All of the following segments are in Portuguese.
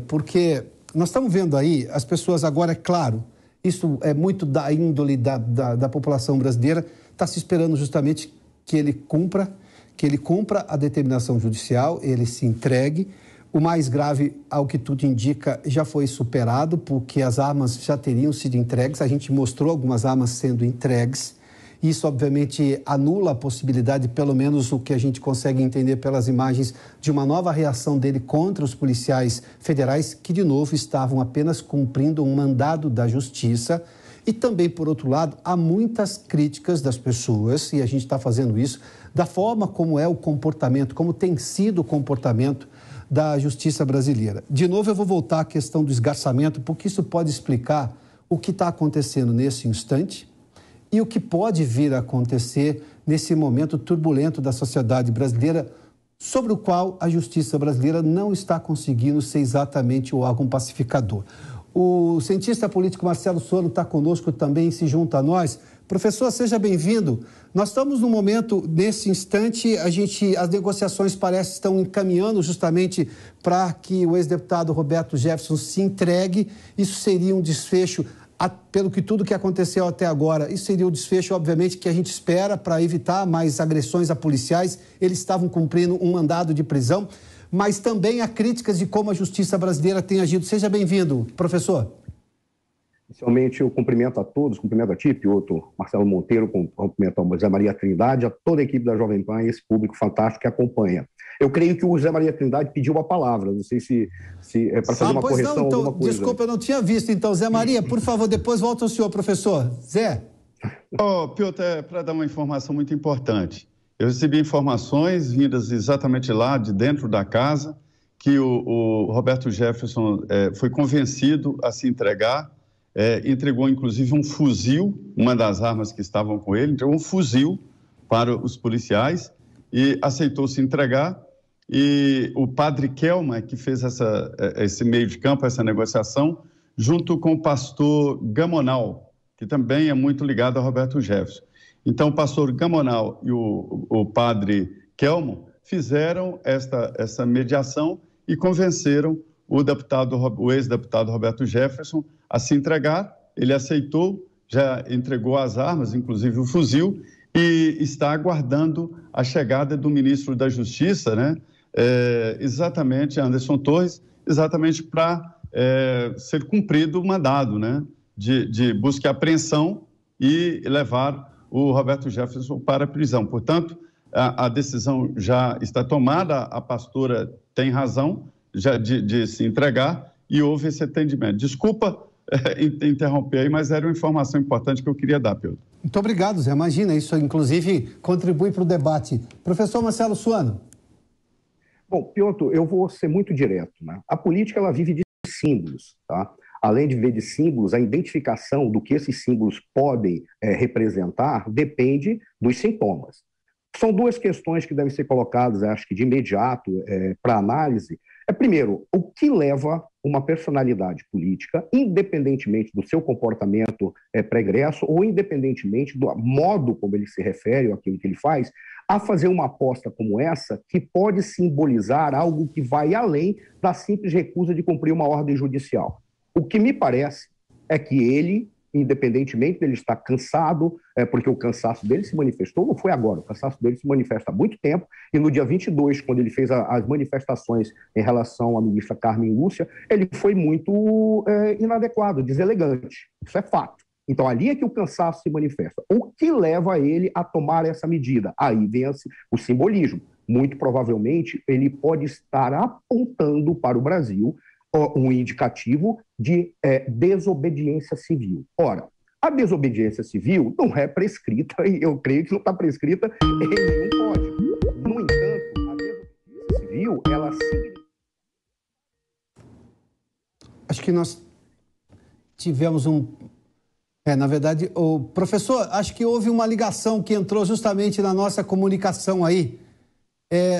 Porque nós estamos vendo aí, as pessoas agora, é claro, isso é muito da índole da população brasileira, está se esperando justamente que ele cumpra a determinação judicial, ele se entregue. O mais grave, ao que tudo indica, já foi superado, porque as armas já teriam sido entregues. A gente mostrou algumas armas sendo entregues. Isso, obviamente, anula a possibilidade, pelo menos o que a gente consegue entender pelas imagens, de uma nova reação dele contra os policiais federais, que, de novo, estavam apenas cumprindo um mandado da justiça. E também, por outro lado, há muitas críticas das pessoas, e a gente está fazendo isso, da forma como é o comportamento, como tem sido o comportamento da justiça brasileira. De novo, eu vou voltar à questão do esgarçamento, porque isso pode explicar o que está acontecendo nesse instante e o que pode vir a acontecer nesse momento turbulento da sociedade brasileira, sobre o qual a justiça brasileira não está conseguindo ser exatamente o órgão pacificador. O cientista político Marcelo Suano está conosco também, se junta a nós. Professor, seja bem-vindo. Nós estamos num momento, nesse instante, as negociações parecem estão encaminhando justamente para que o ex-deputado Roberto Jefferson se entregue. Isso seria um desfecho, pelo que tudo que aconteceu até agora, isso seria o desfecho, obviamente, que a gente espera para evitar mais agressões a policiais. Eles estavam cumprindo um mandado de prisão, mas também há críticas de como a justiça brasileira tem agido. Seja bem-vindo, professor. Inicialmente, eu cumprimento a todos, cumprimento a ti, Piotr, Marcelo Monteiro, cumprimento ao Zé Maria Trindade, a toda a equipe da Jovem Pan e esse público fantástico que acompanha. Eu creio que o Zé Maria Trindade pediu a palavra, não sei se é para fazer uma correção ou alguma coisa. Desculpa, eu não tinha visto. Então, Zé Maria, por favor, depois volta ao senhor, professor. Zé. Piotr, para dar uma informação muito importante. Eu recebi informações vindas exatamente lá, de dentro da casa, que o Roberto Jefferson foi convencido a se entregar. Entregou, inclusive, um fuzil, uma das armas que estavam com ele, entregou um fuzil para os policiais e aceitou se entregar. E o padre Kelma, que fez esse meio de campo, essa negociação, junto com o pastor Gamonal, que também é muito ligado a Roberto Jefferson. Então, o pastor Gamonal e o padre Kelmo fizeram essa mediação e convenceram o ex-deputado Roberto Jefferson a se entregar. Ele aceitou, já entregou as armas, inclusive o fuzil, e está aguardando a chegada do ministro da Justiça, né? Exatamente, Anderson Torres, exatamente para ser cumprido o mandado, né? De busca e apreensão e levar o Roberto Jefferson para a prisão. Portanto, a decisão já está tomada, a pastora tem razão de se entregar e houve esse atendimento. Desculpa interromper aí, mas era uma informação importante que eu queria dar, Pedro. Muito obrigado, Zé. Imagina, isso inclusive contribui para o debate. Professor Marcelo Suano. Bom, Piotr, eu vou ser muito direto, né? A política, ela vive de símbolos, tá? Além de ver de símbolos, a identificação do que esses símbolos podem representar depende dos sintomas. São duas questões que devem ser colocadas, acho que de imediato, para análise. Primeiro, o que leva uma personalidade política, independentemente do seu comportamento pregresso ou independentemente do modo como ele se refere, ou aquilo que ele faz, a fazer uma aposta como essa, que pode simbolizar algo que vai além da simples recusa de cumprir uma ordem judicial. O que me parece é que ele, independentemente dele estar cansado, porque o cansaço dele se manifestou, não foi agora, o cansaço dele se manifesta há muito tempo, e no dia 22, quando ele fez as manifestações em relação à ministra Carmen Lúcia, ele foi muito inadequado, deselegante, isso é fato. Então, ali é que o cansaço se manifesta. O que leva ele a tomar essa medida? Aí vem o simbolismo. Muito provavelmente, ele pode estar apontando para o Brasil um indicativo de desobediência civil. Ora, a desobediência civil não é prescrita, e eu creio que não está prescrita em nenhum código. No entanto, a desobediência civil, ela significa... Acho que nós tivemos na verdade, o professor, acho que houve uma ligação que entrou justamente na nossa comunicação aí.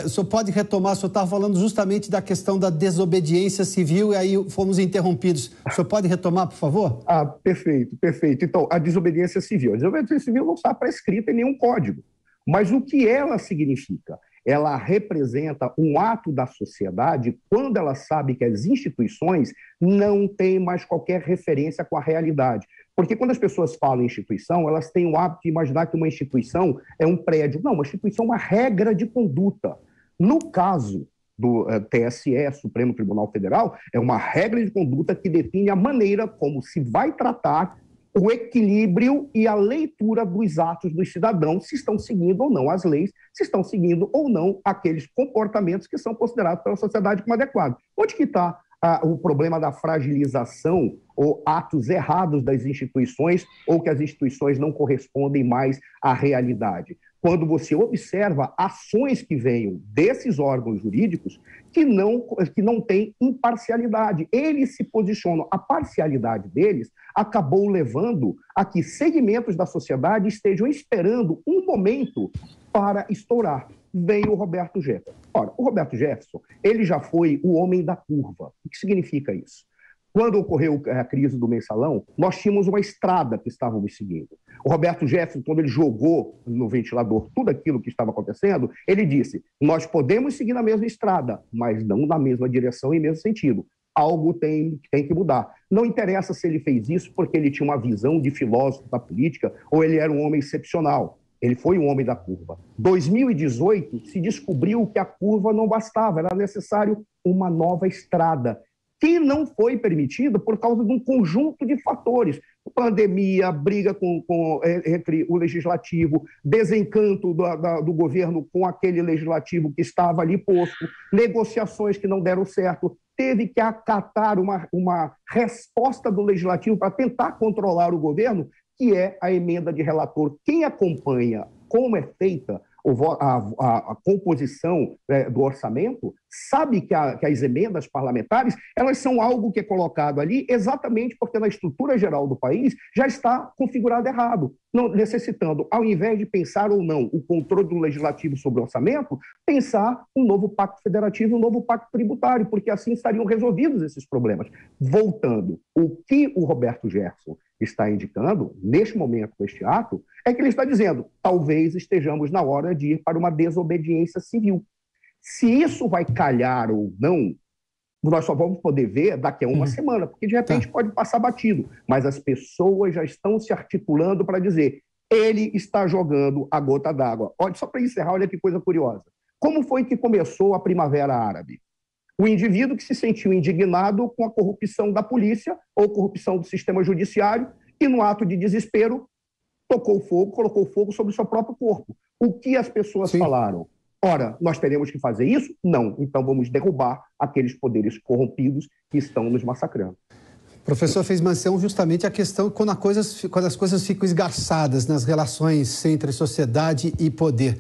O senhor pode retomar, o senhor estava falando justamente da questão da desobediência civil e aí fomos interrompidos. O senhor pode retomar, por favor? Perfeito, perfeito. Então, a desobediência civil. A desobediência civil não está prescrita em nenhum código. Mas o que ela significa? ela representa um ato da sociedade quando ela sabe que as instituições não têm mais qualquer referência com a realidade. Porque quando as pessoas falam em instituição, elas têm o hábito de imaginar que uma instituição é um prédio. Não, uma instituição é uma regra de conduta. No caso do TSE, Supremo Tribunal Federal, é uma regra de conduta que define a maneira como se vai tratar o equilíbrio e a leitura dos atos dos cidadãos, se estão seguindo ou não as leis, se estão seguindo ou não aqueles comportamentos que são considerados pela sociedade como adequados. Onde que está o problema da fragilização ou atos errados das instituições ou que as instituições não correspondem mais à realidade? Quando você observa ações que venham desses órgãos jurídicos que não têm imparcialidade. Eles se posicionam, a parcialidade deles acabou levando a que segmentos da sociedade estejam esperando um momento para estourar. Veio o Roberto Jefferson. Ora, o Roberto Jefferson, ele já foi o homem da curva. O que significa isso? Quando ocorreu a crise do mensalão, nós tínhamos uma estrada que estávamos seguindo. O Roberto Jefferson, quando ele jogou no ventilador tudo aquilo que estava acontecendo, ele disse, nós podemos seguir na mesma estrada, mas não na mesma direção e mesmo sentido. Algo tem que mudar. Não interessa se ele fez isso porque ele tinha uma visão de filósofo da política ou ele era um homem excepcional. Ele foi um homem da curva. 2018 se descobriu que a curva não bastava, era necessário uma nova estrada, que não foi permitida por causa de um conjunto de fatores. Pandemia, briga entre o legislativo, desencanto do governo com aquele legislativo que estava ali posto, negociações que não deram certo, teve que acatar uma resposta do legislativo para tentar controlar o governo, que é a emenda de relator. Quem acompanha como é feita a composição do orçamento, sabe que as emendas parlamentares, elas são algo que é colocado ali exatamente porque na estrutura geral do país já está configurado errado, não, necessitando, ao invés de pensar ou não o controle do legislativo sobre o orçamento, pensar um novo pacto federativo, um novo pacto tributário, porque assim estariam resolvidos esses problemas. Voltando, o que o Roberto Jefferson está indicando, neste momento, com este ato, é que ele está dizendo, talvez estejamos na hora de ir para uma desobediência civil. Se isso vai calhar ou não, nós só vamos poder ver daqui a uma semana, porque de repente pode passar batido, mas as pessoas já estão se articulando para dizer, ele está jogando a gota d'água. Olha, só para encerrar, olha que coisa curiosa. Como foi que começou a Primavera Árabe? O indivíduo que se sentiu indignado com a corrupção da polícia ou corrupção do sistema judiciário e, no ato de desespero, colocou fogo sobre o seu próprio corpo. O que as pessoas falaram? Ora, nós teremos que fazer isso? Não. Então vamos derrubar aqueles poderes corrompidos que estão nos massacrando. O professor fez menção justamente à questão quando as coisas ficam esgarçadas nas relações entre sociedade e poder.